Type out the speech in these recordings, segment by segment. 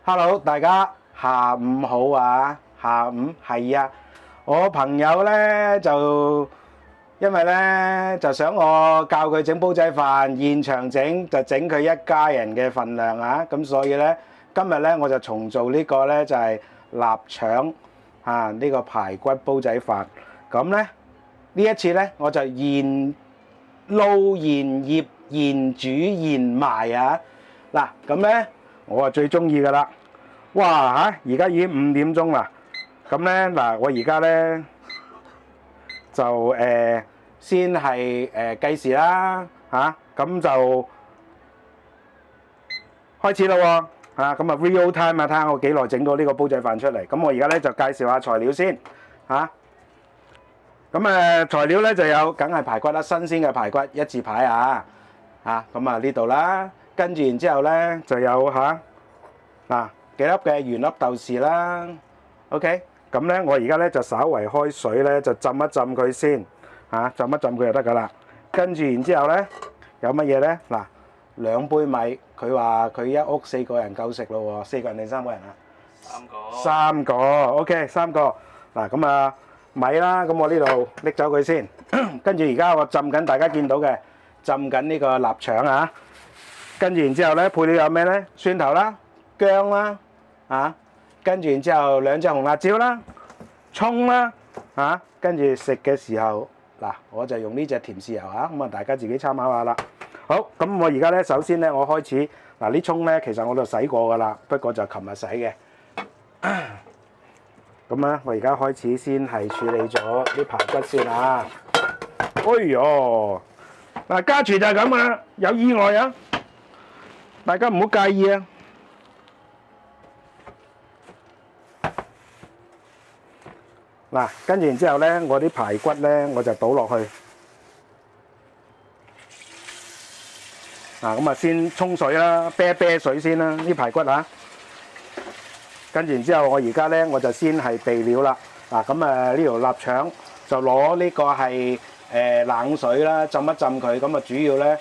Hello，大家下午好啊！下午係啊，我朋友咧就因為咧就想我教佢整煲仔飯，現場整就整佢一家人嘅份量啊！咁所以咧今日咧我就重做呢個咧就係臘腸啊呢個排骨煲仔飯。咁咧呢一次咧我就現撈現醃現煮現賣啊！嗱咁咧。我啊最中意噶啦！哇嚇，而家已經5點鐘啦。咁咧嗱，我而家咧就先係計時啦嚇，咁就開始啦喎嚇。咁啊 real time 啊，睇下我幾耐整到呢個煲仔飯出嚟。咁我而家咧就介紹下材料先嚇。咁材料咧就有，梗係排骨啦，新鮮嘅排骨一字排啊嚇。咁啊呢度啦。跟住然之後咧就有嗱幾粒嘅原粒豆豉啦 ，OK， 咁咧我而家咧就稍為開水咧就浸一浸佢先浸一浸佢就得噶啦。跟住然之後咧有乜嘢咧？嗱2杯米，佢話佢一屋4個人夠食咯喎，4個人定3個人啊？3個，OK 3個。嗱咁啊米啦，咁我呢度拎走佢先。跟住而家我浸緊，大家見到嘅浸緊呢個臘腸啊。跟住然之後咧，配料有咩咧？蒜頭啦、薑啦，跟住然之後2隻紅辣椒啦、葱啦，跟住食嘅時候，嗱我就用呢隻甜豉油咁啊大家自己參考下啦。好，咁我而家咧首先咧我開始嗱啲葱咧其實我就洗過噶啦，不過就琴日洗嘅。咁咧我而家開始先係處理咗啲排骨先啊。哎呦，嗱家傳就係咁啊，有意外啊！大家唔好介意啊！嗱，跟住然之後咧，我啲排骨咧我就倒落去。咁啊先沖水啦，啤水先啦，啲排骨啊。跟住然之後，我而家咧我就先係備料啦。咁呢條臘腸就攞呢個係冷水啦，浸一浸佢。咁啊主要咧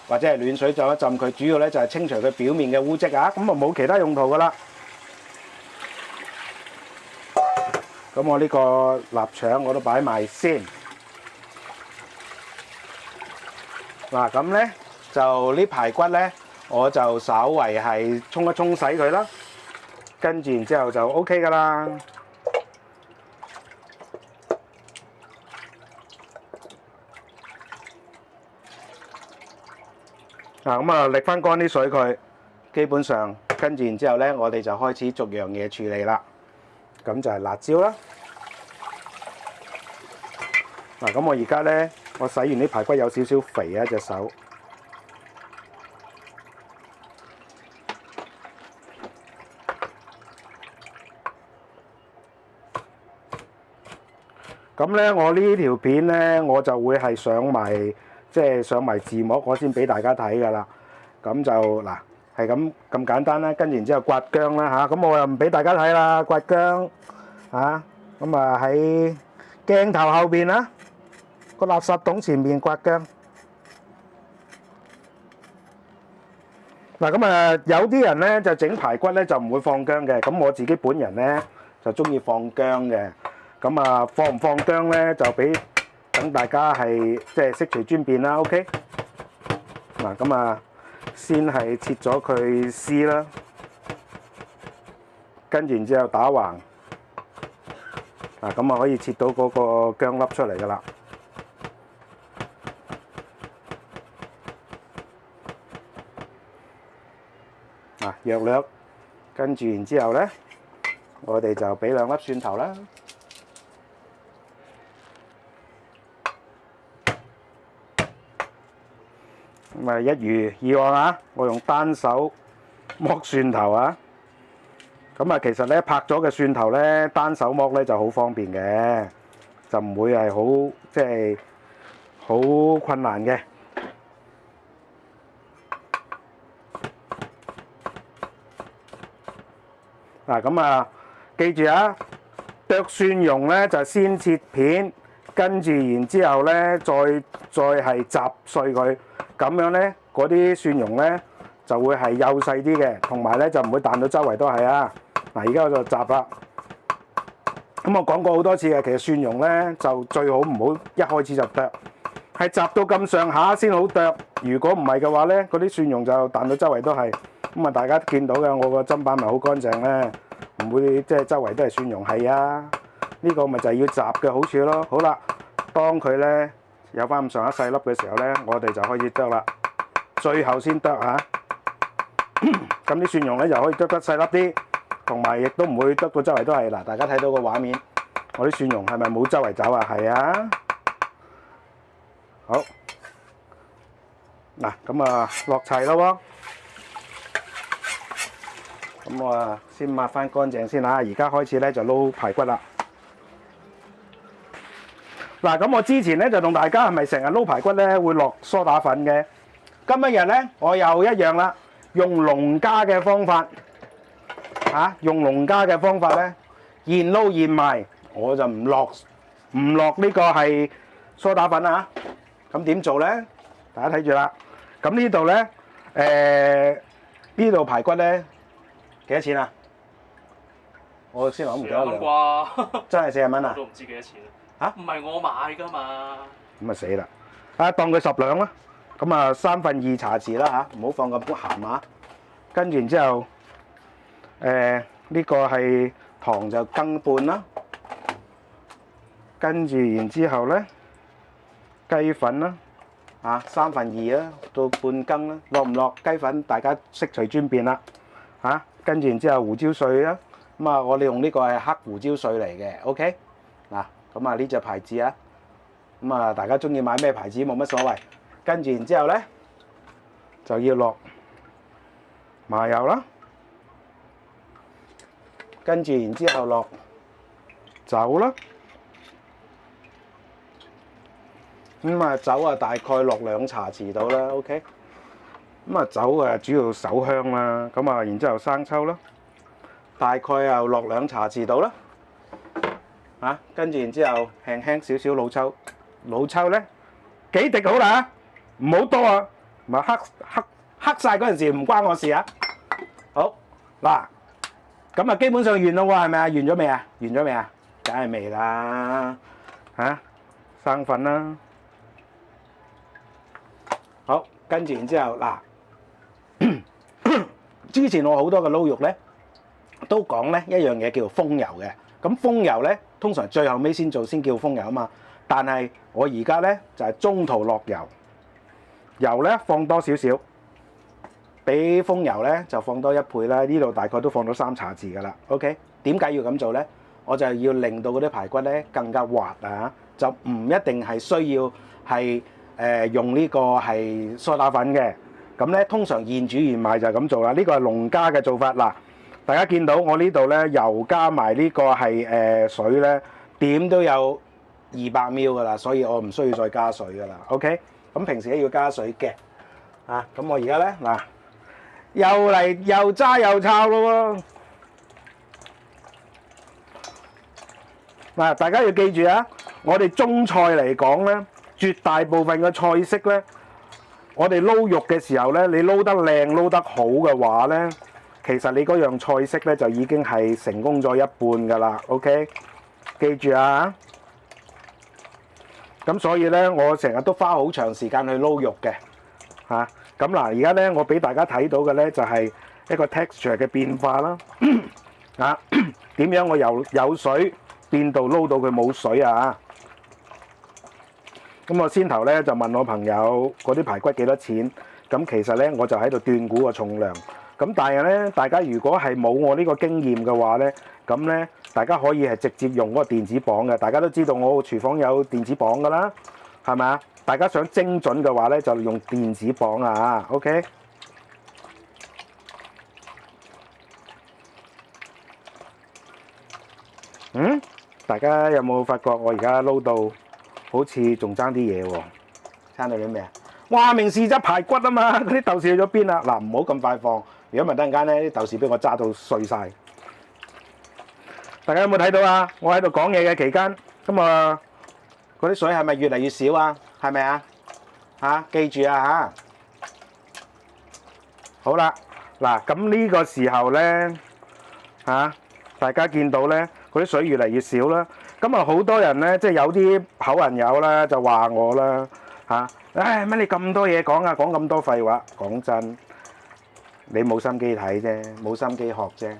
或者係暖水浸一浸佢，主要咧就係清除佢表面嘅污漬啊。咁啊冇其他用途噶啦。咁我呢個臘腸我都擺埋先。嗱咁咧就呢排骨咧，我就稍為係沖一沖洗佢啦。跟住然之後就 OK 噶啦。咁啊瀝翻乾啲水佢，基本上跟住然之後咧，我哋就開始逐樣嘢處理啦。咁就係辣椒啦。咁我而家咧，我洗完啲排骨有少少肥啊隻手。咁咧，我呢條片咧，我就會係上埋上埋字幕，我先俾大家睇噶啦。咁就嗱，係咁簡單啦。跟住然之後刮薑啦咁我又唔俾大家睇啦，刮薑咁啊喺鏡頭後邊啦，個垃圾桶前面刮薑。嗱咁啊，有啲人咧就整排骨咧就唔會放薑嘅，咁我自己本人咧就中意放薑嘅。咁啊，放唔放薑咧，就俾等大家係悉隨尊便啦。OK，嗱咁啊，先係切咗佢絲啦，跟住然之後打橫，咁啊可以切到嗰個薑粒出嚟噶啦。略略，跟住然之後咧，我哋就俾2粒蒜頭啦。咁啊，一如以往我用單手剝蒜頭咁啊，其實咧拍咗嘅蒜頭咧，單手剝咧就好方便嘅，就唔會係好困難嘅。咁啊，記住剁蒜蓉咧就先切片，跟住然之後咧再係雜碎佢，咁樣咧嗰啲蒜蓉咧就會係幼細啲嘅，同埋咧就唔會彈到周圍都係啊。嗱，而家我就摘啦。咁我講過好多次嘅，其實蒜蓉咧就最好唔好一開始就剁，係摘到咁上下先好剁。如果唔係嘅話咧，嗰啲蒜蓉就彈到周圍都係。咁啊，大家見到嘅我個砧板咪好乾淨咧，唔會即係周圍都係蒜蓉係啊。呢個咪就係要摘嘅好處咯。好啦，當佢咧有翻咁上下細粒嘅時候咧，我哋就開始剁啦。最後先剁嚇，咁啲蒜蓉咧就可以剁得細粒啲，同埋亦都唔會剁到周圍都係。嗱，大家睇到個畫面，我啲蒜蓉係咪冇周圍走啊？係啊。好，嗱咁啊落齊咯喎。咁我啊先抹翻乾淨先嚇，而家開始咧就撈排骨啦。嗱，咁我之前咧就同大家係咪成日撈排骨咧會落梳打粉嘅？今日咧我又一樣啦，用農家嘅方法嚇，用農家嘅方法咧現撈現賣，我就唔落呢個係梳打粉啊。咁點做咧？大家睇住啦。咁呢度咧呢度排骨咧。幾多錢啊？我先諗唔記得啦。啩？真係40蚊啊？我都唔知幾多錢啊！唔係我買㗎嘛。咁啊死啦！啊當佢10兩啦，咁啊2/3茶匙啦嚇，唔好放咁鹹啊。跟住然之後，呢個係糖就羹半啦。跟住然之後咧，雞粉啦，啊2/3啦，到半羹啦。落唔落雞粉？大家悉隨尊便啦，嚇。跟住然之後胡椒碎啦，咁啊我哋用呢個係黑胡椒碎嚟嘅 ，OK 嗱，咁啊呢隻牌子啊，咁啊大家中意買咩牌子冇乜所謂。跟住然之後咧就要落麻油啦，跟住然之後落酒啦，咁啊酒啊大概落2茶匙到啦 ，OK。咁啊酒啊主要手香啦，咁啊然之後生抽啦，大概又落2茶匙度啦，嚇，跟住然之後輕少少老抽，老抽咧幾滴好啦，唔好多啊，唔係黑曬嗰陣時唔關我事啊。好嗱，咁啊基本上完啦喎，係咪啊？完咗未啊？完咗未啊？梗係未啦，嚇，生粉啦，好，跟住然之後嗱。之前我好多嘅撈肉咧，都講咧一樣嘢叫做風油嘅。咁風油咧，通常最後尾先做先叫風油啊嘛。但係我而家咧就係中途落油，油咧放多少少，比風油咧就放多1倍啦。呢度大概都放到3茶匙噶啦。OK， 點解要咁做咧？我就要令到嗰啲排骨咧更加滑啊，就唔一定係需要係用呢個係梳打粉嘅。咁咧，通常現煮現賣就係咁做啦。呢個係農家嘅做法嗱。大家見到我呢度咧，油加埋呢個係水咧，點都有200ml噶啦，所以我唔需要再加水噶啦。OK， 咁平時咧要加水嘅啊。咁我而家咧嗱，又嚟又揸又抄咯喎。嗱，大家要記住啊，我哋中菜嚟講咧，絕大部分嘅菜式咧。我哋撈肉嘅時候咧，你撈得靚、撈得好嘅話咧，其實你嗰樣菜式咧就已經係成功咗一半噶啦。OK， 記住啊！咁所以咧，我成日都花好長時間去撈肉嘅嚇。咁嗱，而家咧我俾大家睇到嘅咧就係一個 texture 嘅變化啦。啊，點樣我由有水變到撈到佢冇水啊？咁我先頭咧就問我朋友嗰啲排骨幾多錢？咁其實咧我就喺度斷估個重量。咁但係咧，大家如果係冇我呢個經驗嘅話咧，咁咧大家可以係直接用嗰個電子磅嘅。大家都知道我廚房有電子磅㗎啦，係咪啊？大家想精準嘅話咧，就用電子磅啊。OK。大家有冇發覺我而家撈到？好似仲爭啲嘢喎，爭到啲咩啊？哇！明豉汁排骨啊嘛，嗰啲豆豉去咗邊啊？嗱，唔好咁快放，如果唔係等陣間咧啲豆豉俾我揸到碎晒。大家有冇睇到啊？我喺度講嘢嘅期間，咁啊嗰啲水係咪越嚟越少啊？係咪啊？嚇，記住啊嚇！好啦，嗱咁呢個時候咧大家見到咧嗰啲水越嚟越少啦。咁啊好多人咧，即係有啲口人友啦，就話我啦唉乜你咁多嘢講啊，講咁多廢話。講真，你冇心機睇啫，冇心機學啫，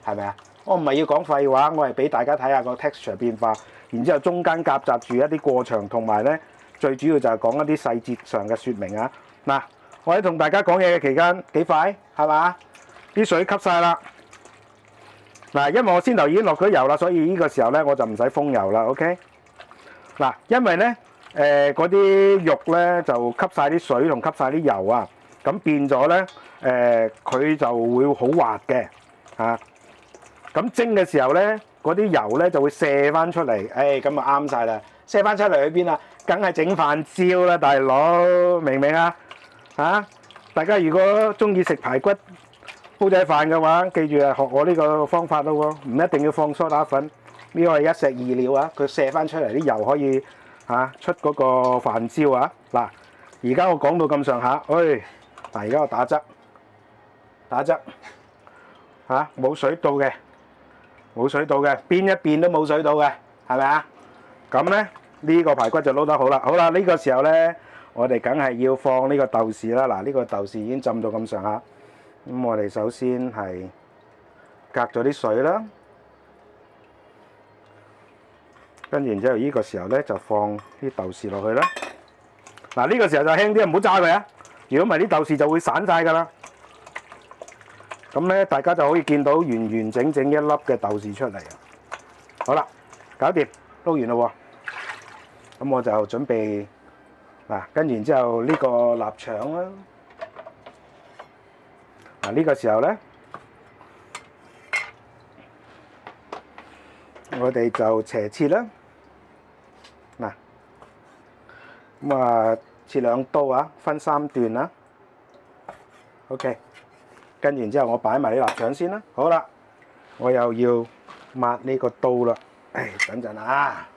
係咪啊？我唔係要講廢話，我係俾大家睇下個 texture 變化，然之後中間夾雜住一啲過場，同埋咧最主要就係講一啲細節上嘅説明啊。嗱，我喺同大家講嘢嘅期間幾快係嘛？啲水吸晒啦。嗱，因為我先頭已經落咗油啦，所以呢個時候咧我就唔使封油啦。OK。嗱，因為咧嗰啲肉咧就吸晒啲水同吸晒啲油啊，咁變咗咧佢就會好滑嘅咁蒸嘅時候咧，嗰啲油咧就會射翻出嚟，咁啊啱晒啦！射翻出嚟去邊啊？梗係整飯焦啦，大佬，明唔明啊？大家如果中意食排骨煲仔飯嘅話，記住啊，學我呢個方法咯喎，唔一定要放蘇打粉，呢個係一石二鳥啊！佢射翻出嚟啲油可以出嗰個飯焦啊！嗱，而家我講到咁上下，嗱，而家我打汁冇水到嘅。冇水到嘅，邊一邊都冇水到嘅，係咪啊？咁咧呢個排骨就撈得好啦。好啦，呢個時候咧，我哋梗係要放呢個豆豉啦。嗱，呢個豆豉已經浸到咁上下，咁我哋首先係隔咗啲水啦，跟住然之後呢個時候咧就放啲豆豉落去啦。嗱，呢個時候就輕啲，唔好揸佢啊！如果唔係啲豆豉就會散晒㗎啦。咁咧，大家就可以見到完完整整一粒嘅豆豉出嚟啊！好啦，搞掂，撈完咯喎。咁我就準備跟住然之後呢個臘腸啦。呢個時候咧，我哋就斜切啦。咁啊，切兩刀啊，分3段啦。OK。跟住然之後，我擺埋啲臘腸先啦。好啦，我又要抹呢個刀啦。等陣啊！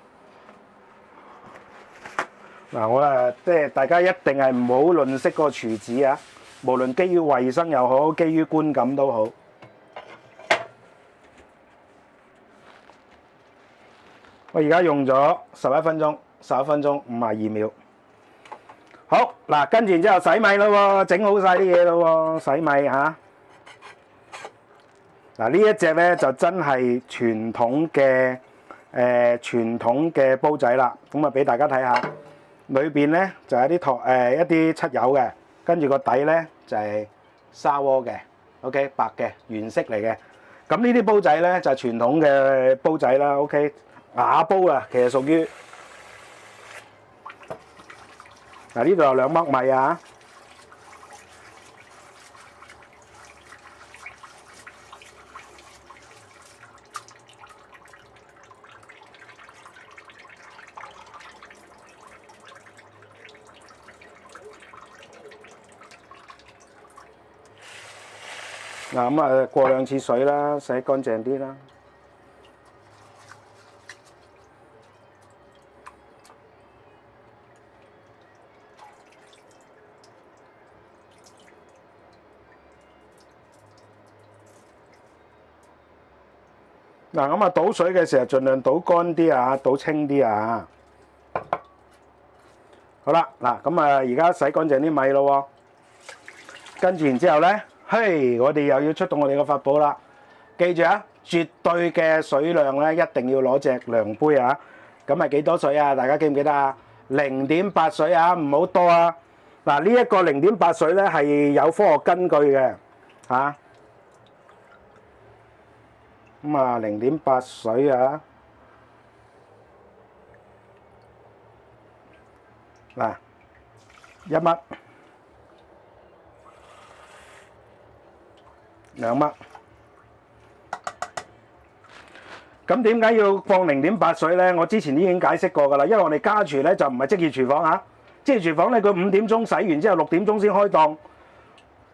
嗱，我即係大家一定係唔好吝嗇個廚子啊！無論基於衞生又好，基於觀感都好。我而家用咗11分鐘52秒。好嗱，跟住然之後洗米咯喎，整好晒啲嘢咯喎，洗米嗱，呢一隻咧就真係傳統嘅煲仔啦，咁啊俾大家睇下，裏邊咧就有啲一啲漆油嘅，跟住個底咧就係砂鍋嘅 ，OK 白嘅原色嚟嘅。咁呢啲煲仔咧就係傳統嘅煲仔啦 ，OK 瓦煲啊，其實屬於嗱呢度有2粒米啊。嗱咁啊，過2次水啦，洗乾淨啲啦。嗱咁啊，倒水嘅時候盡量倒乾啲啊，倒清啲啊。好啦，嗱咁啊，而家洗乾淨啲米咯喎，跟住然之後咧。我哋又要出動我哋個法寶啦！記住啊，絕對嘅水量咧，一定要攞隻量杯啊！咁係幾多水啊？大家記唔記得啊？0.8水啊，唔好多啊！嗱，呢一個0.8水咧係有科學根據嘅嚇。咁啊，0.8水啊，嗱，1粒。2粒，咁點解要放0.8水咧？我之前已經解釋過㗎啦，因為我哋家廚咧就唔係職業廚房嚇，職業廚房咧佢5點鐘洗完之後6點鐘先開檔，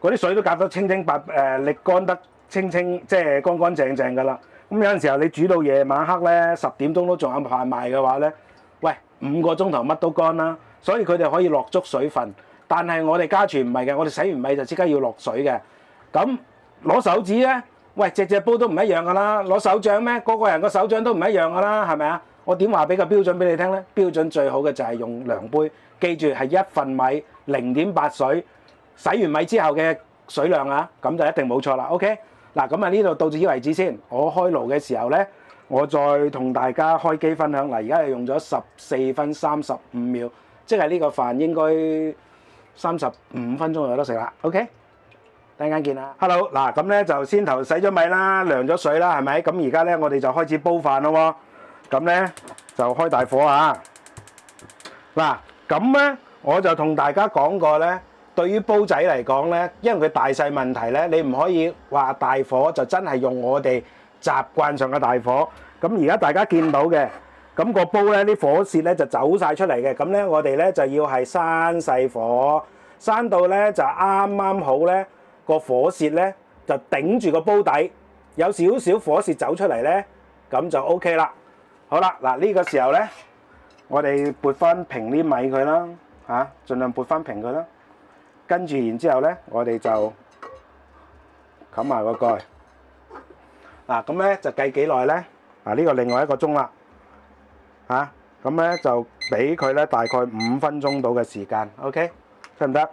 嗰啲水都隔得清清白瀝乾得清清，即係乾乾淨淨㗎啦。咁有陣時候你煮到夜晚黑咧10點鐘都仲有排賣嘅話咧，喂5個鐘頭乜都乾啦，所以佢哋可以落足水分。但係我哋家廚唔係嘅，我哋洗完米就即刻要落水嘅。咁攞手指咧，喂，隻煲都唔一樣噶啦。攞手掌咩？個個人個手掌都唔一樣噶啦，係咪啊？我點話俾個標準俾你聽咧？標準最好嘅就係用量杯，記住係1份米0.8水，洗完米之後嘅水量啊，咁就一定冇錯啦。OK， 嗱咁啊呢度到此為止先。我開爐嘅時候咧，我再同大家開機分享。嗱，而家係用咗14分35秒，即係呢個飯應該35分鐘就有得食啦。OK， 等陣間見啦。Hello， 嗱咁咧就先頭洗咗米啦，涼咗水啦，係咪？咁而家咧我哋就開始煲飯咯喎。咁咧就開大火啊！嗱，咁咧我就同大家講過咧，對於煲仔嚟講咧，因為佢大細問題咧，你唔可以話大火就真係用我哋習慣上嘅大火。咁而家大家見到嘅，咁個煲咧啲火舌咧就走曬出嚟嘅。咁咧我哋咧就要係閂細火，閂到咧就啱啱好咧個火舌咧就頂住個煲底，有少少火舌走出嚟咧，咁就 OK 啦。好啦，嗱呢個時候咧，我哋撥翻平啲米佢啦，嚇，盡量撥翻平佢啦。跟住然之後咧，我哋就冚埋個蓋。嗱咁咧就計幾耐咧？嗱呢個另外1個鐘啦，嚇，咁咧就俾佢咧大概5分鐘到嘅時間 ，OK， 得唔得？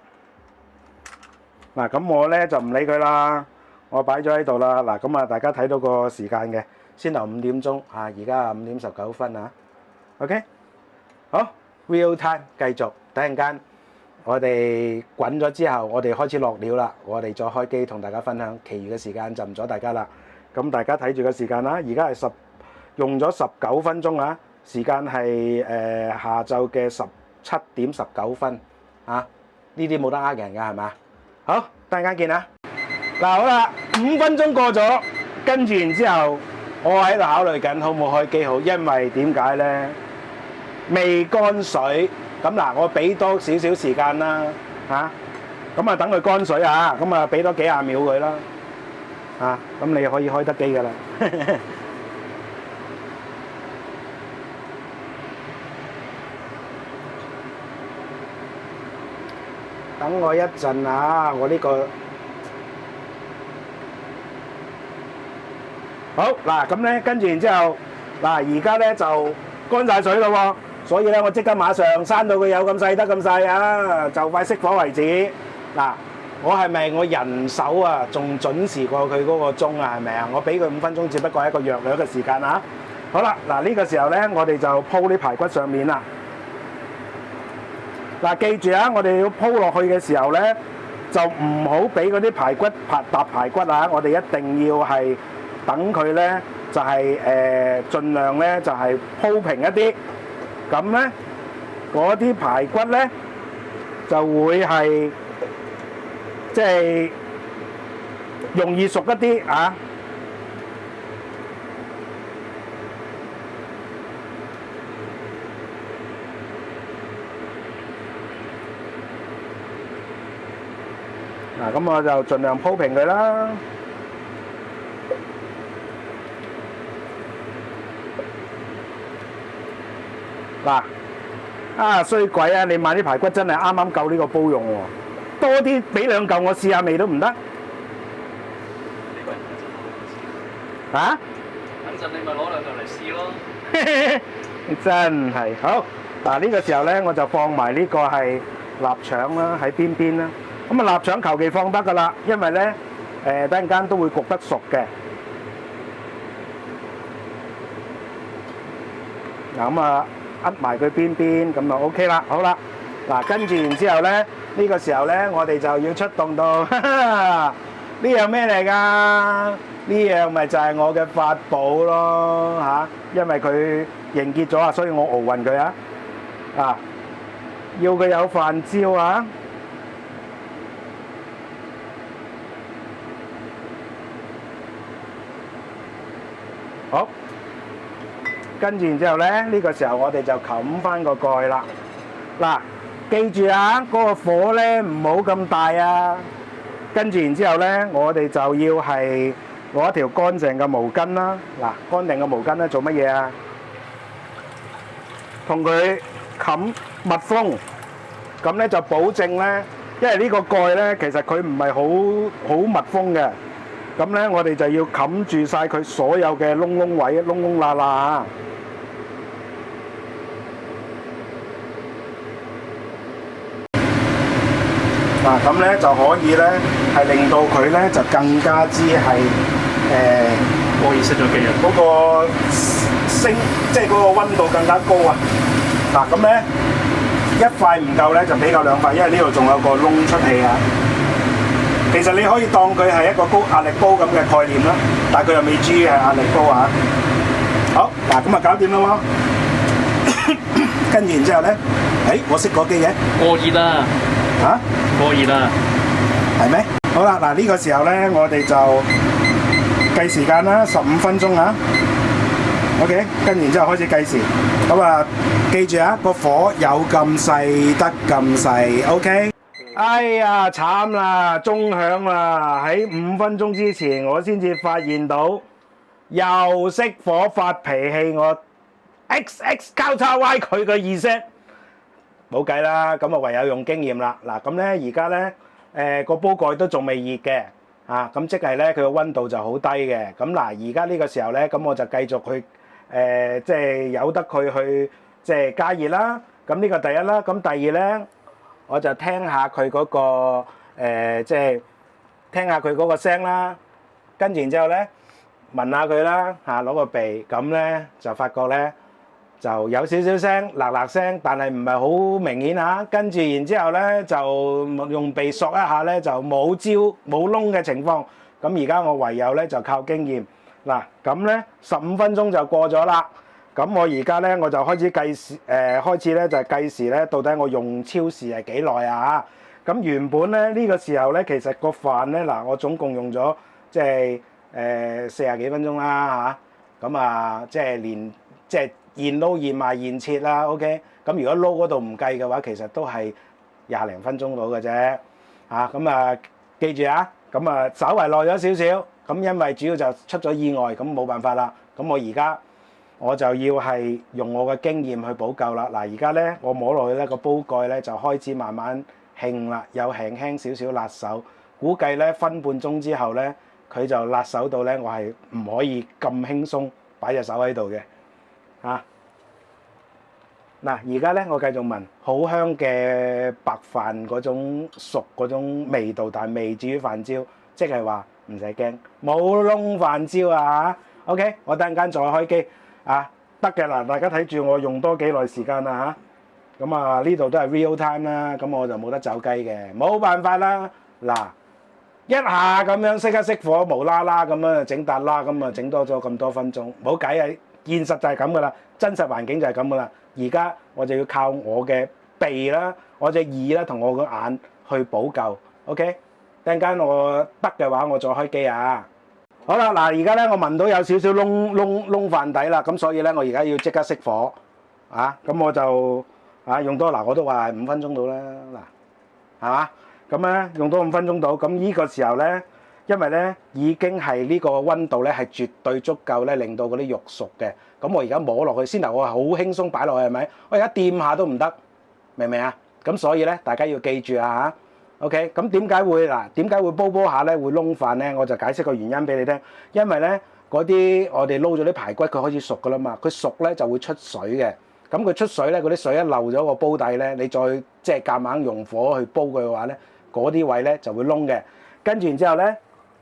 嗱咁我咧就唔理佢啦，我擺咗喺度啦。嗱咁啊，大家睇到個時間嘅。先頭5點鐘啊，而家5點19分啊。OK， 好 ，real time 繼續。等陣間我哋滾咗之後，我哋開始落料啦。我哋再開機同大家分享，其餘嘅時間就唔阻大家啦。咁大家睇住個時間啦，而家係用咗19分鐘啊，時間係下晝嘅17點19分啊。呢啲冇得呃人㗎係嘛？好，等陣間見啦。嗱好啦，5分鐘過咗，跟住然之後。我喺度考慮緊好唔好開機好，因為點解咧？未乾水，咁嗱，我俾多少少時間啦，嚇，咁啊等佢乾水啊，咁啊俾多幾廿秒佢啦，啊，咁你可以開得機噶啦。等我一陣啊，我呢個。好嗱，咁咧跟住然之後，嗱而家咧就乾曬水咯喎，所以咧我即刻馬上閂到佢有咁細得咁細啊，就快熄火為止。嗱，我係咪我人手啊仲準時過佢嗰個鐘啊？係咪啊？我俾佢5分鐘，只不過係一個約略嘅時間啊。好啦，嗱呢個時候咧，我哋就鋪啲排骨上面啦。嗱，記住啊，我哋要鋪落去嘅時候咧，就唔好俾嗰啲排骨搭排骨啊！我哋一定要係。等佢咧就係盡量咧就係鋪平一啲，咁咧嗰啲排骨咧就會係即係容易熟一啲啊！嗱，咁我就盡量鋪平佢啦。嗱，啊衰鬼啊！你買啲排骨真係啱啱夠呢個煲用喎，多啲俾2嚿我試下味都唔得。嚇？等陣你咪攞2嚿嚟試咯。真係好。嗱呢個時候咧，我就放埋呢個係臘腸啦，喺邊邊啦。咁啊臘腸求其放得㗎啦，因為咧等陣間都會焗得熟嘅。嗱咁啊。噏埋佢邊邊咁就 OK 啦，好啦，嗱跟住然之後咧，呢個時候咧，我哋就要出動到呢樣咩嚟㗎？呢樣咪就係我嘅法寶咯嚇，因為佢凝結咗啊，所以我熬勻佢啊，啊，要佢有飯焦啊，好。跟住然之後咧，呢個時候我哋就冚翻個蓋啦。嗱，記住啊，嗰個火咧唔好咁大啊。跟住然之後咧，我哋就要係攞一條乾淨嘅毛巾啦。嗱，乾淨嘅毛巾咧做乜嘢啊？同佢冚密封，咁咧就保證咧因為呢個蓋咧，其實佢唔係好密封嘅，咁咧我哋就要冚住晒佢所有嘅窿窿位、窿窿罅罅啊！嗱，咁咧就可以咧係令到佢咧就更加之係可以熄咗機啊！嗰個升即係嗰個溫度更加高啊！嗱，咁咧一塊唔夠咧就比較兩塊，因為呢度仲有個窿出氣啊！其實你可以當佢係一個高壓力煲咁嘅概念啦，但係佢又未至於係壓力煲啊！好，嗱咁啊搞掂啦喎！跟住然之後咧，我熄個機嘅，過熱啦，嚇過熱啦，係咩？好啦，嗱呢個時候咧，我哋就計時間啦，15分鐘啊。OK， 跟然之後開始計時。咁啊，記住啊，個火有咁細得咁細。OK。哎呀，慘啦，鐘響啦！喺5分鐘之前，我先至發現到又熄火發脾氣，我 XX 交叉 Y 佢嘅意識，冇計啦。咁啊，唯有用經驗啦。嗱，咁咧而家咧個煲蓋都仲未熱嘅。啊，咁即係咧，佢個溫度就好低嘅。咁嗱，而家呢個時候咧，咁我就繼續去即係由得佢去即係加熱啦。咁呢個第一啦。咁第二咧，我就聽下佢嗰個即係聽下佢嗰個聲啦。跟住然之後咧，聞下佢啦，嚇攞個鼻，咁咧就發覺咧就有少少聲，嗱嗱聲，但係唔係好明顯嚇。跟住然之後咧，就用鼻索一下咧，就冇焦冇窿嘅情況。咁而家我唯有咧就靠經驗。嗱，咁咧15分鐘就過咗啦。咁我而家咧我就開始計時，開始咧就係計時咧，到底我用超時係幾耐啊？咁原本咧呢個時候咧，其實個飯咧嗱，我總共用咗即係40幾分鐘啦嚇。咁啊，即係連即係現撈現賣現切啦。OK。咁如果撈嗰度唔計嘅話，其實都係20零分鐘到嘅啫。嚇，咁啊，記住啊，咁啊稍為耐咗少少。咁因為主要就出咗意外，咁冇辦法啦。咁我而家我就要係用我嘅經驗去補救啦。嗱，而家咧我摸落去咧個煲蓋咧就開始慢慢興啦，有輕輕少少辣手。估計咧分半鐘之後咧，佢就辣手到咧，我係唔可以咁輕鬆擺隻手喺度嘅嚇。嗱，而家咧我繼續聞，好香嘅白飯嗰種熟嗰種味道，但係未至於飯焦，即係話唔使驚，冇窿飯焦啊嚇。OK，我等陣間再開機啊，得嘅嗱，大家睇住我用多幾耐時間啦嚇。咁啊呢度都係 real time 啦，咁我就冇得走雞嘅，冇辦法啦。嗱，一下咁樣熄一熄火，無啦啦咁樣整笪啦，咁啊整多咗咁多分鐘，冇計啊！現實就係咁噶啦，真實環境就係咁噶啦。而家我就要靠我嘅鼻啦，我隻耳啦，同我個眼去補救。OK，等陣間我得嘅話，我再開機啊！好啦，嗱，而家咧我聞到有少少窿飯底啦，咁所以咧我而家要即刻熄火啊！咁我就用多嗱，我都話5分鐘到啦，嗱，係嘛？咁咧用多5分鐘到，咁呢個時候咧，因為咧已經係呢個溫度咧係絕對足夠咧，令到嗰啲肉熟嘅。咁我而家摸落去先頭，我係好輕鬆擺落去係咪？我而家掂下都唔得，明唔明啊？咁所以咧，大家要記住啊嚇。OK，咁點解會煲下咧會燶飯咧？我就解釋個原因俾你聽。因為咧嗰啲我哋撈咗啲排骨，佢開始熟噶啦嘛，佢熟咧就會出水嘅。咁佢出水咧，嗰啲水一漏咗個煲底咧，你再即係夾硬用火去煲佢嘅話咧，嗰啲位咧就會燶嘅。跟住然之後咧，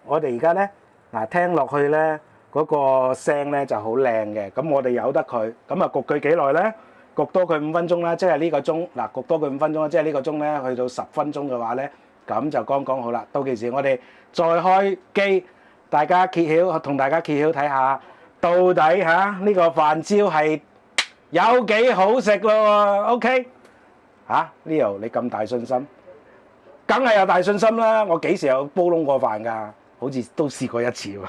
我哋而家咧嗱聽落去咧嗰個聲咧就好靚嘅。咁我哋由得佢，咁啊焗佢幾耐咧？焗多佢5分鐘啦，即係呢個鐘嗱，焗多佢5分鐘啦，即係呢個鐘咧去到10分鐘嘅話咧，咁就剛剛好啦。到其時我哋再開機，大家揭曉同大家揭曉睇下，到底呢個飯焦係有幾好食咯喎 ？OK Leo 你咁大信心，梗係有大信心啦！我幾時有煲燶過飯㗎？好似都試過一次喎。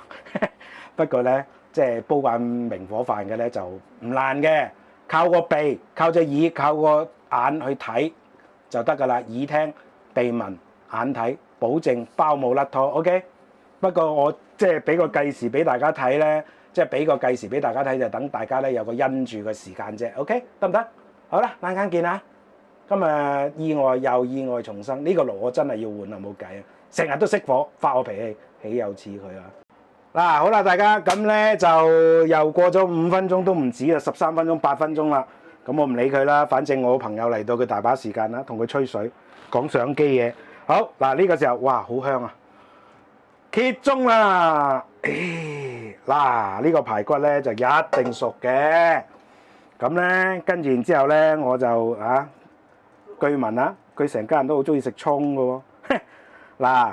不過咧，即係煲慣明火飯嘅咧就唔難嘅。靠個鼻、靠隻耳、靠個眼去睇就得㗎啦。耳聽、鼻聞、眼睇，保證包冇甩拖。OK。不過我即係俾個計時俾大家睇咧，即係俾個計時俾大家睇，就等大家咧有個因住嘅時間啫。OK，得唔得？好啦，陣間見啦。今日意外又意外重生，呢個爐我真係要換啦，冇計啊！成日都熄火，發我脾氣，豈有此理啊！嗱，好啦，大家咁咧就又過咗5分鐘都唔止啊，13分鐘、8分鐘啦。咁我唔理佢啦，反正我朋友嚟到佢大把時間啦，同佢吹水講相機嘢。好嗱，呢個時候哇，好香啊！揭盅啦！嗱，呢個排骨咧就一定熟嘅。咁咧跟住然之後咧，我就據聞啊，佢成家人都好中意食葱嘅喎。嗱，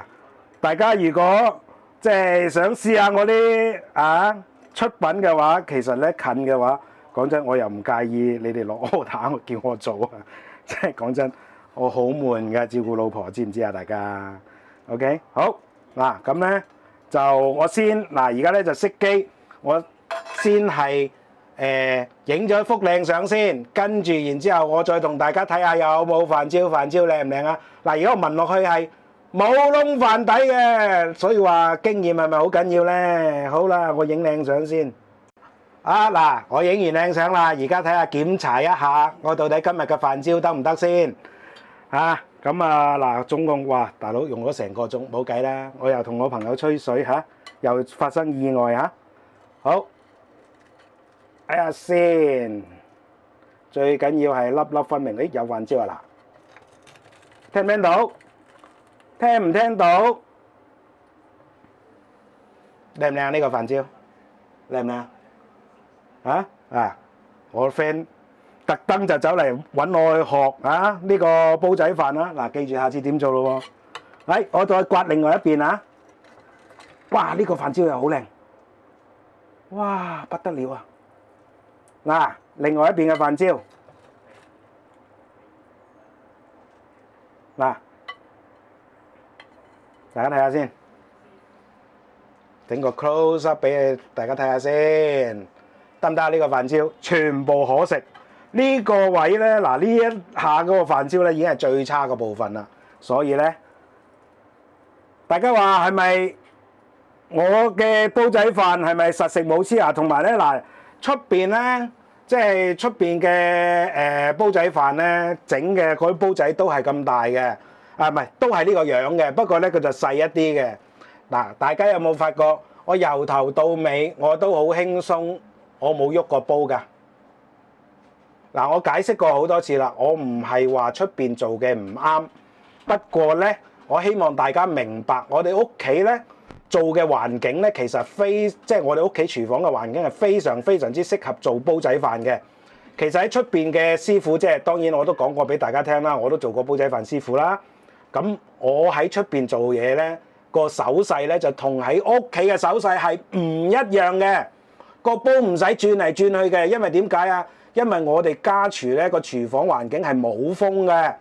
大家如果即係想試下我啲出品嘅話，其實咧近嘅話，講真我又唔介意你哋落 order 叫我做啊。即係講真，我好悶㗎，照顧老婆，知唔知啊？大家 OK 好嗱，咁咧就我先嗱，而家咧就熄機，我先係影咗一幅靚相先，跟住然之後我再同大家睇下有冇飯焦，飯焦靚唔靚啊？嗱，而家我聞落去係冇窿飯底嘅，所以話經驗係咪好緊要咧？好啦，我影靚相先。嗱，我影完靚相啦，而家睇下檢查一下我到底今日嘅飯焦得唔得先？咁嗱，總共哇，大佬用咗成個鐘，冇計啦！我又同我朋友吹水又發生意外好，睇下先，最緊要係粒粒分明。有飯焦啊嗱，聽唔聽到？聽唔聽到？靚唔靚呢個飯焦？靚唔靚？我 friend 特登就走嚟揾我去學呢個煲仔飯啦。嗱，記住下次點做咯喎。我再刮另外一邊啊！哇，呢個飯焦又好靚，哇不得了啊！嗱，另外一邊嘅飯焦，嗱，大家睇下先，整個 close up 俾大家睇下先，得唔得啊？呢個飯焦全部可食。呢個位咧，嗱，呢一下嗰個飯焦咧已經係最差嘅部分啦，所以咧，大家話係咪我嘅煲仔飯係咪實食冇黐牙？同埋咧，嗱，出邊咧，即係出邊嘅煲仔飯咧，整嘅嗰啲煲仔都係咁大嘅，唔係都係呢個樣嘅，不過咧佢就細一啲嘅。嗱，大家有冇發覺我由頭到尾我都好輕鬆，我冇喐過煲㗎。嗱，我解釋過好多次啦，我唔係話出邊做嘅唔啱，不過咧，我希望大家明白，我哋屋企咧做嘅環境咧，其實即係我哋屋企廚房嘅環境係非常非常之適合做煲仔飯嘅。其實喺出邊嘅師傅，即係當然我都講過俾大家聽啦，我都做過煲仔飯師傅啦。咁我喺出邊做嘢咧，個手勢咧就同喺屋企嘅手勢係唔一樣嘅，個煲唔使轉嚟轉去嘅，因為點解啊？因為我哋家廚咧個廚房環境係冇風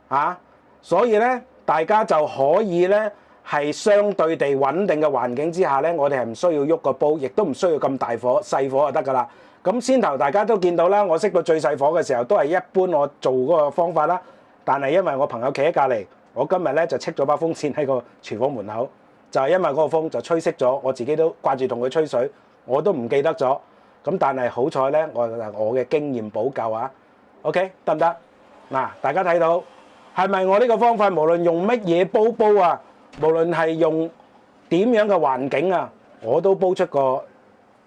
嘅，所以咧大家就可以咧係相對地穩定嘅環境之下咧，我哋係唔需要喐個煲，亦都唔需要咁大火，細火就得噶啦。咁先頭大家都見到啦，我熄到最細火嘅時候都係一般我做嗰個方法啦。但係因為我朋友企喺隔離，我今日咧就戚咗把風扇喺個廚房門口，就係因為嗰個風就吹熄咗，我自己都掛住同佢吹水，我都唔記得咗。咁但係好彩咧，我嘅經驗補救啊 ，OK 得唔得？嗱，大家睇到係咪我呢個方法無論用乜嘢煲啊，無論係用點樣嘅環境啊，我都煲出個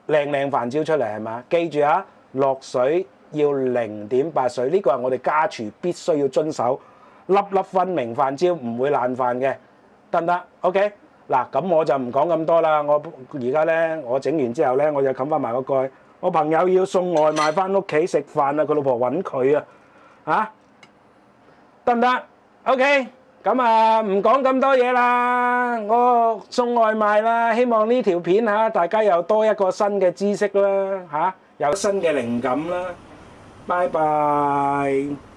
靚飯焦出嚟係嘛？記住啊，落水要0.8水，呢個係我哋家廚必須要遵守，粒粒分明飯焦唔會爛飯嘅，得唔得 ？OK 嗱，咁我就唔講咁多啦。我而家咧，我整完之後咧，我就冚翻埋個蓋。我朋友要送外賣翻屋企食飯啊，佢老婆揾佢啊，得唔得 ？OK，咁唔講咁多嘢啦，我送外賣啦。希望呢條片大家又多一個新嘅知識啦，有新嘅靈感啦。拜拜。